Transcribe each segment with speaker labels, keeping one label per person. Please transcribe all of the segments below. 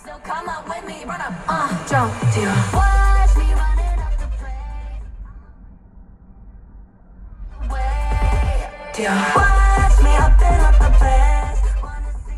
Speaker 1: So come up with me, run up, jump, deal. Watch me running up the place. Deal. Watch me hopping up the place. Wanna see?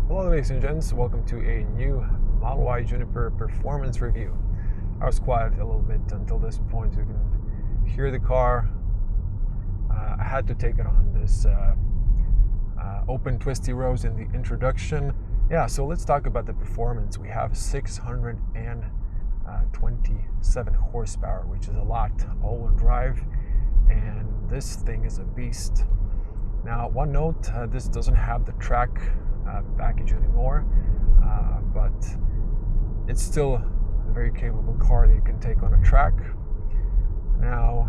Speaker 2: Hello ladies and gents, welcome to a new Model Y Juniper performance review. I was quiet a little bit until this point, so you can hear the car. I had to take it on this open twisty roads in the introduction. Yeah, so let's talk about the performance. We have 627 horsepower, which is a lot, all-wheel drive, and this thing is a beast. Now, one note, this doesn't have the track package anymore, but it's still a very capable car that you can take on a track. Now,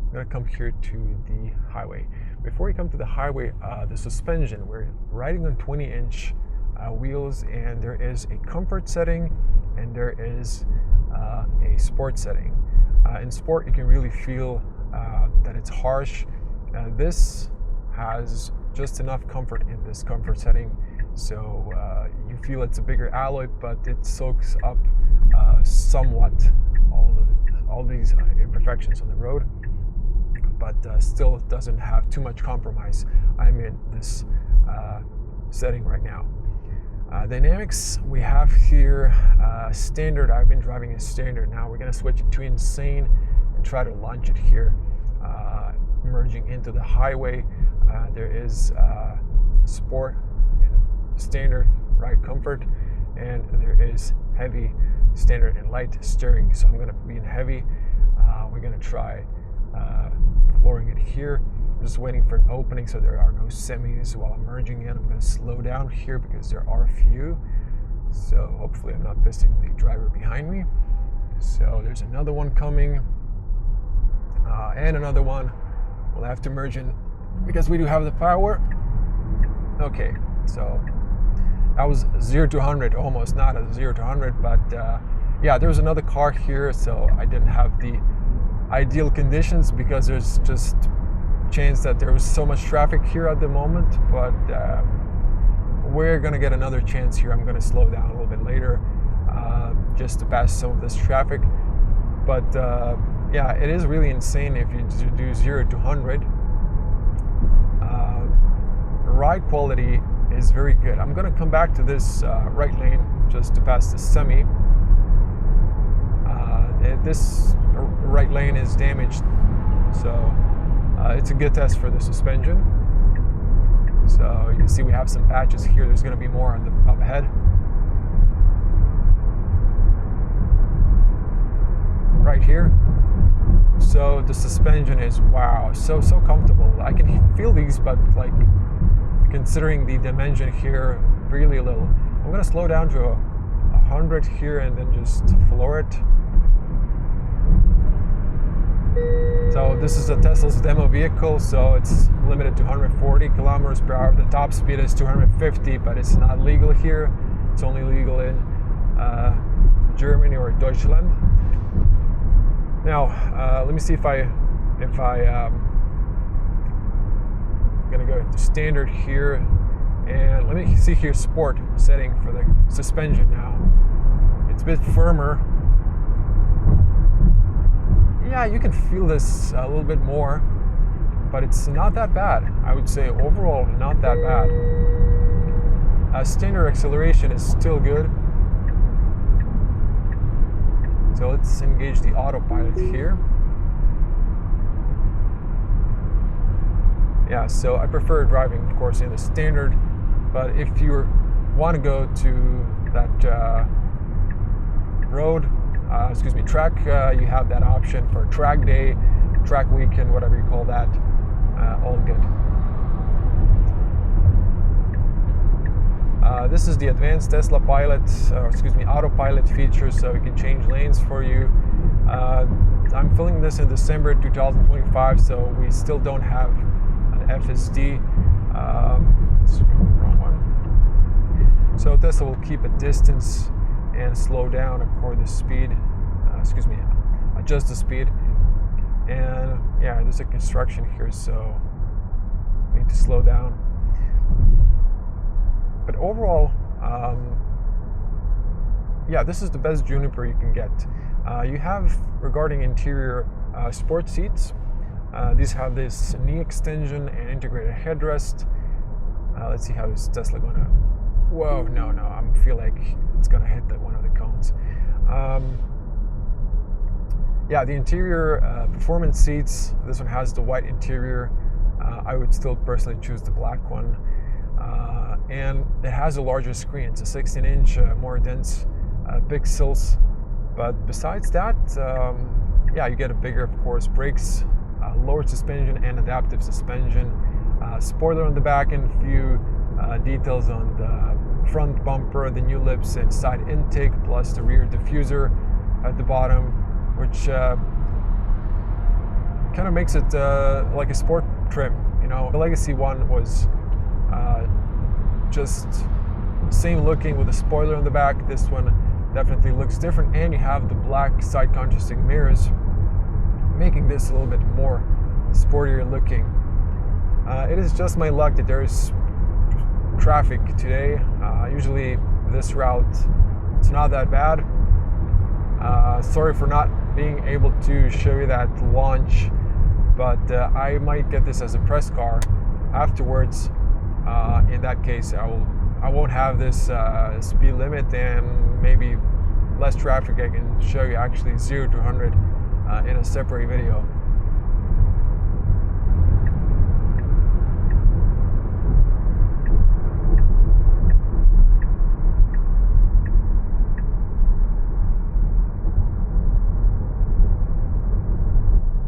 Speaker 2: I'm gonna come here to the highway. Before we come to the highway, the suspension, we're riding on 20-inch wheels, and there is a comfort setting and there is a sport setting. In sport, you can really feel that it's harsh. This has just enough comfort in this comfort setting, so you feel it's a bigger alloy, but it soaks up somewhat all these imperfections on the road, but still doesn't have too much compromise. I'm in this setting right now. Dynamics, we have here standard. I've been driving a standard. Now we're going to switch it to insane and try to launch it here, merging into the highway. There is sport and standard ride comfort, and there is heavy, standard, and light steering. So I'm going to be in heavy. We're going to try flooring it here. I'm just waiting for an opening so there are no semis while I'm merging in. I'm going to slow down here because there are a few. So hopefully I'm not pissing the driver behind me. So there's another one coming, and another one. We'll have to merge in because we do have the power. Okay, so that was 0 to 100, almost not a 0 to 100, but yeah, there's another car here, so I didn't have the ideal conditions because there's just chance that there was so much traffic here at the moment, but we're gonna get another chance here. I'm gonna slow down a little bit later just to pass some of this traffic, but yeah, it is really insane if you do 0 to 100. Ride quality is very good. I'm gonna come back to this right lane just to pass the semi. This right lane is damaged, so it's a good test for the suspension. So you can see we have some patches here. There's going to be more on the up ahead. Right here. So the suspension is, wow, so comfortable. I can feel these, but like considering the dimension here, really little. I'm going to slow down to 100 here and then just floor it. So this is a Tesla's demo vehicle, so it's limited to 140 kilometers per hour. The top speed is 250, but it's not legal here. It's only legal in Germany or Deutschland. Now, let me see if I'm gonna go to standard here, and let me see here sport setting for the suspension now. It's a bit firmer. Yeah, you can feel this a little bit more, but it's not that bad. I would say overall, not that bad. Standard acceleration is still good. So let's engage the autopilot here. Yeah, so I prefer driving, of course, in the standard, but if you want to go to that track, you have that option for track day, track weekend, whatever you call that, all good. This is the advanced Tesla Autopilot feature, so it can change lanes for you. I'm filming this in December 2025, so we still don't have an FSD. Wrong one. So Tesla will keep a distance and slow down according to speed. Adjust the speed. And yeah, there's a construction here, so I need to slow down. But overall, yeah, this is the best Juniper you can get. You have, regarding interior, sport seats. These have this knee extension and integrated headrest. Let's see how is Tesla gonna. Whoa, no, I feel like it's gonna hit one of the cones. Yeah, the interior performance seats. This one has the white interior. I would still personally choose the black one. And it has a larger screen. It's a 16-inch, more dense pixels. But besides that, yeah, you get a bigger, of course, brakes, lower suspension and adaptive suspension. Spoiler on the back and a few details on the front bumper, the new lips and side intake, plus the rear diffuser at the bottom, which kind of makes it like a sport trim. You know, the Legacy one was just same looking with a spoiler on the back. This one definitely looks different, and you have the black side contrasting mirrors, making this a little bit more sportier looking. It is just my luck that there's traffic today. Usually this route, it's not that bad. Sorry for not being able to show you that launch, but I might get this as a press car afterwards. In that case, I won't have this speed limit and maybe less traffic. I can show you actually 0 to 100 in a separate video.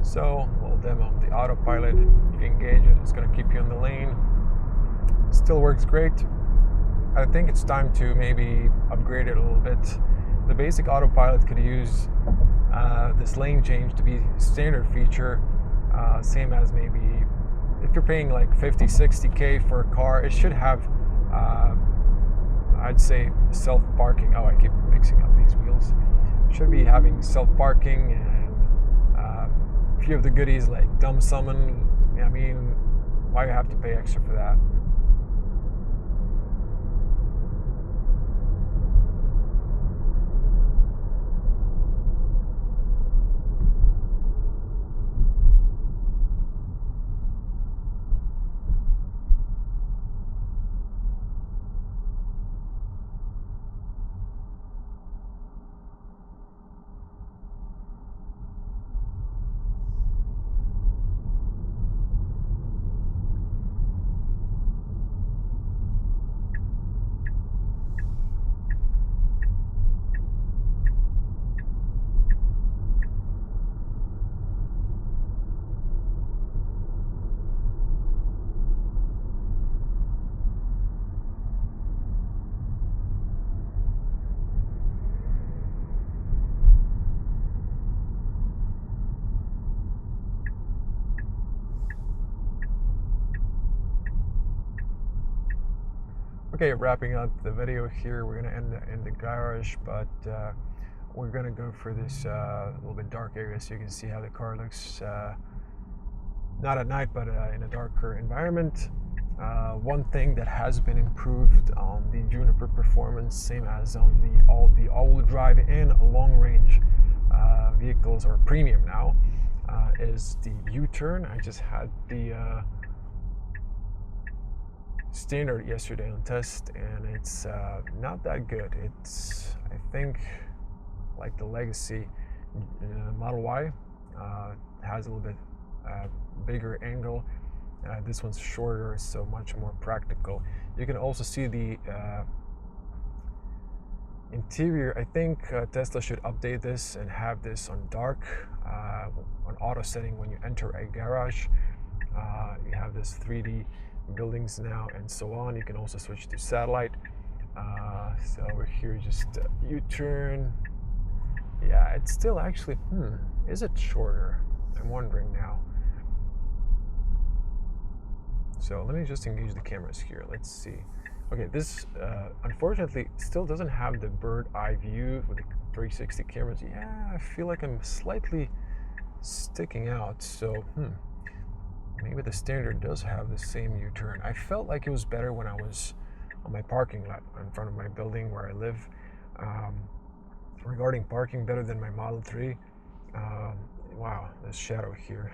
Speaker 2: So we'll demo the Autopilot. If you engage it, it's going to keep you in the lane. Still works great. I think it's time to maybe upgrade it a little bit. The basic Autopilot could use this lane change to be standard feature, same as maybe if you're paying like 50, 60K for a car, it should have, I'd say, self-parking. Oh, I keep mixing up these wheels. Should be having self-parking and a few of the goodies like dumb summon. I mean, why you have to pay extra for that? Okay, wrapping up the video here. We're gonna end in the garage, but we're gonna go for this little bit dark area so you can see how the car looks, not at night, but in a darker environment. One thing that has been improved on the Juniper performance, same as on the all-wheel drive and long-range vehicles, or premium now, is the U-turn. I just had the standard yesterday on test, and it's not that good. It's, I think, like the Legacy Model Y, has a little bit bigger angle. This one's shorter, so much more practical. You can also see the interior. I think Tesla should update this and have this on dark, on auto setting when you enter a garage. You have this 3D buildings now and so on. You can also switch to satellite. So over here, just U-turn. Yeah, it's still actually, is it shorter? I'm wondering now. So let me just engage the cameras here. Let's see. Okay, this unfortunately still doesn't have the bird eye view with the 360 cameras. Yeah, I feel like I'm slightly sticking out. So maybe the standard does have the same U-turn. I felt like it was better when I was on my parking lot in front of my building where I live. Regarding parking, better than my Model 3. Wow, this shadow here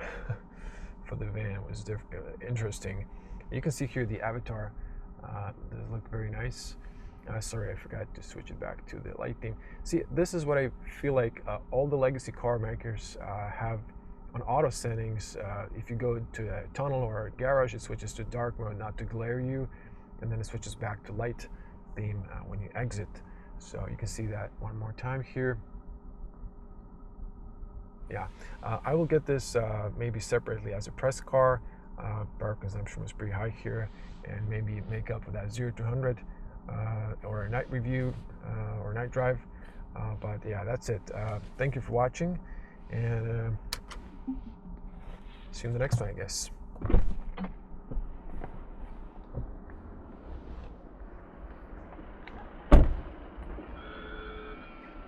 Speaker 2: for the van was interesting. You can see here the avatar does look very nice. Sorry, I forgot to switch it back to the light theme. See, this is what I feel like all the legacy car makers have on auto settings. If you go to a tunnel or a garage, it switches to dark mode, not to glare you, and then it switches back to light theme when you exit. So you can see that one more time here. Yeah, I will get this maybe separately as a press car. Power consumption was pretty high here, and maybe make up for that 0 to 100 or a night review or night drive. But yeah, that's it. Thank you for watching, and see you in the next one, I guess.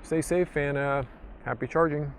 Speaker 2: Stay safe and happy charging.